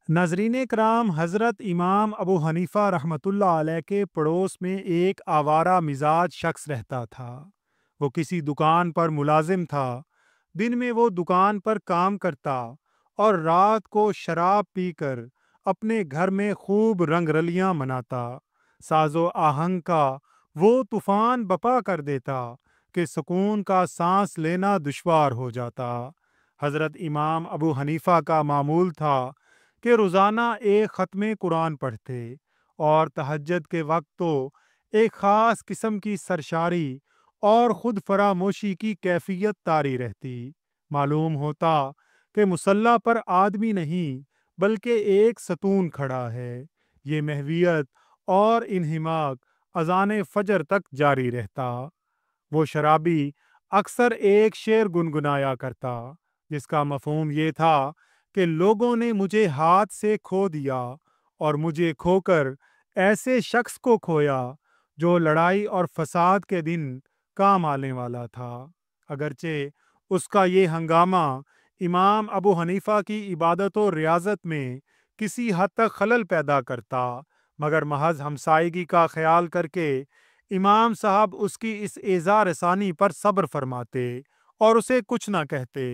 नाज़रीन कराम, हज़रत इमाम अबू हनीफ़ा रहमतुल्लाह अलैह के पड़ोस में एक आवारा मिजाज शख्स रहता था। वो किसी दुकान पर मुलाजिम था। दिन में वो दुकान पर काम करता और रात को शराब पीकर अपने घर में खूब रंगरलियां मनाता। साजो आहंग का वो तूफान बपा कर देता कि सुकून का सांस लेना दुश्वार हो जाता। हज़रत इमाम अबू हनीफ़ा का मामूल था कि रोज़ाना एक ख़त्म कुरान पढ़ते और तहज्जुद के वक्त तो एक ख़ास किस्म की सरशारी और ख़ुद फरामोशी की कैफियत तारी रहती। मालूम होता कि मुसल्ला पर आदमी नहीं बल्कि एक सतून खड़ा है। ये महवियत और इन्हिमाक अज़ान फ़जर तक जारी रहता। वो शराबी अक्सर एक शेर गुनगुनाया करता जिसका मफ़हूम ये था कि लोगों ने मुझे हाथ से खो दिया और मुझे खोकर ऐसे शख्स को खोया जो लड़ाई और फसाद के दिन काम आने वाला था। अगरचे उसका ये हंगामा इमाम अबू हनीफ़ा की इबादत और रियाजत में किसी हद तक खलल पैदा करता, मगर महज हमसायगी का ख्याल करके इमाम साहब उसकी इस एज़ा रसानी पर सब्र फरमाते और उसे कुछ न कहते।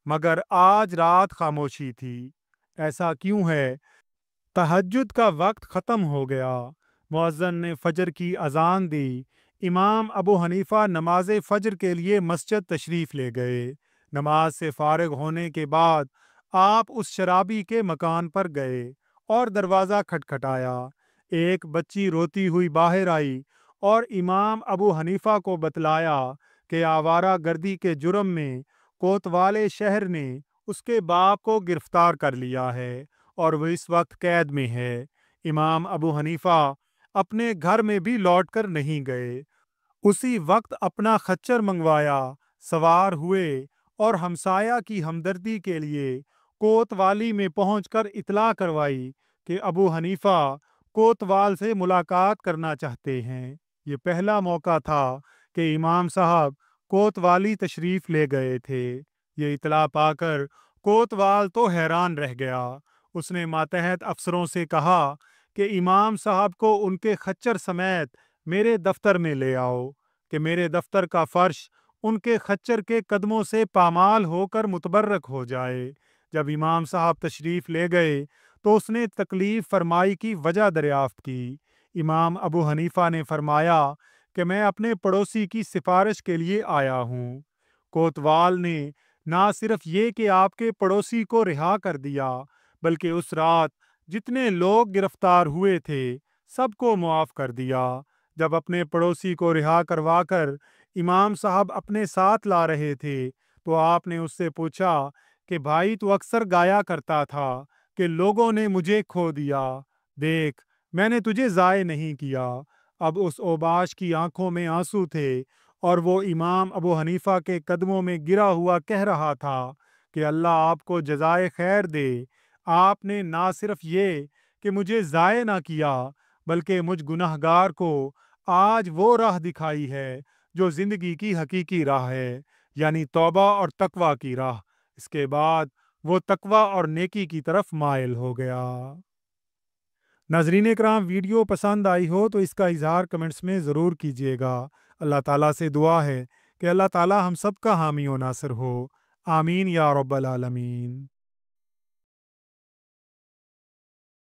मगर आज रात खामोशी थी। ऐसा क्यों है? तहज्जुद का वक्त ख़त्म हो गया। मुअज्जिन ने फ़जर की अज़ान दी। इमाम अबू हनीफ़ा नमाज फ़जर के लिए मस्जिद तशरीफ़ ले गए। नमाज से फ़ारिग होने के बाद आप उस शराबी के मकान पर गए और दरवाज़ा खटखटाया। एक बच्ची रोती हुई बाहर आई और इमाम अबू हनीफ़ा को बतलाया कि आवारा गर्दी के जुर्म में कोतवाले शहर ने उसके बाप को गिरफ्तार कर लिया है और वो इस वक्त कैद में है। इमाम अबू हनीफ़ा अपने घर में भी लौट कर नहीं गए। उसी वक्त अपना खच्चर मंगवाया, सवार हुए और हमसाया की हमदर्दी के लिए कोतवाली में पहुंचकर इतला करवाई कि अबू हनीफ़ा कोतवाल से मुलाकात करना चाहते हैं। ये पहला मौका था कि इमाम साहब कोतवाली तशरीफ़ ले गए थे। ये इतला पाकर कोतवाल तो हैरान रह गया। उसने मातहत अफसरों से कहा कि इमाम साहब को उनके खच्चर समेत मेरे दफ्तर में ले आओ कि मेरे दफ्तर का फर्श उनके खच्चर के कदमों से पामाल होकर मुतबर्रक हो जाए। जब इमाम साहब तशरीफ़ ले गए तो उसने तकलीफ़ फरमाई की वजह दरियाफ्त की। इमाम अबू हनीफ़ा ने फरमाया कि मैं अपने पड़ोसी की सिफारिश के लिए आया हूँ। कोतवाल ने ना सिर्फ ये कि आपके पड़ोसी को रिहा कर दिया, बल्कि उस रात जितने लोग गिरफ्तार हुए थे सबको मुआफ़ कर दिया। जब अपने पड़ोसी को रिहा करवाकर इमाम साहब अपने साथ ला रहे थे तो आपने उससे पूछा कि भाई, तू अक्सर गाया करता था कि लोगों ने मुझे खो दिया, देख मैंने तुझे ज़ाय नहीं किया। अब उस ओबाश की आंखों में आंसू थे और वो इमाम अबू हनीफ़ा के कदमों में गिरा हुआ कह रहा था कि अल्लाह आपको जज़ाए खैर दे। आपने ना सिर्फ ये कि मुझे ज़ाय ना किया बल्कि मुझ गुनहगार को आज वो राह दिखाई है जो ज़िंदगी की हकीकी राह है, यानी तौबा और तकवा की राह। इसके बाद वो तकवा और नेकी की तरफ माइल हो गया। नाज़रीन कराम, वीडियो पसंद आई हो तो इसका इज़हार कमेंट्स में ज़रूर कीजिएगा। अल्लाह ताला से दुआ है कि अल्लाह ताला हम सब का हामी व नासिर हो। आमीन या रब्बल आलमीन।